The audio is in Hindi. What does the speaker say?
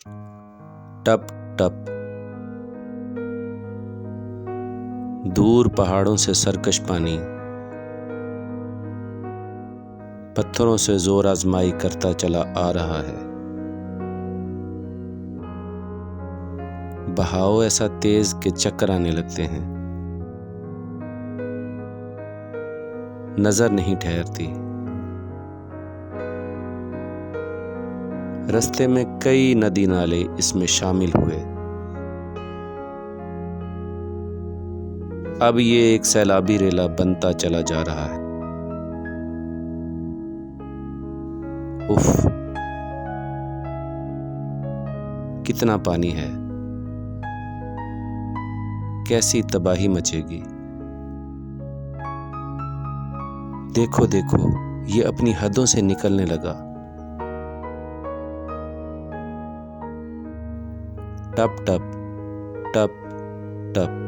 टप टप। दूर पहाड़ों से सरकश पानी पत्थरों से जोर आजमाई करता चला आ रहा है। बहाव ऐसा तेज कि चक्कर आने लगते हैं। नजर नहीं ठहरती। रास्ते में कई नदी नाले इसमें शामिल हुए। अब ये एक सैलाबी रेला बनता चला जा रहा है। उफ, कितना पानी है, कैसी तबाही मचेगी। देखो देखो, ये अपनी हदों से निकलने लगा। टप टप टप टप।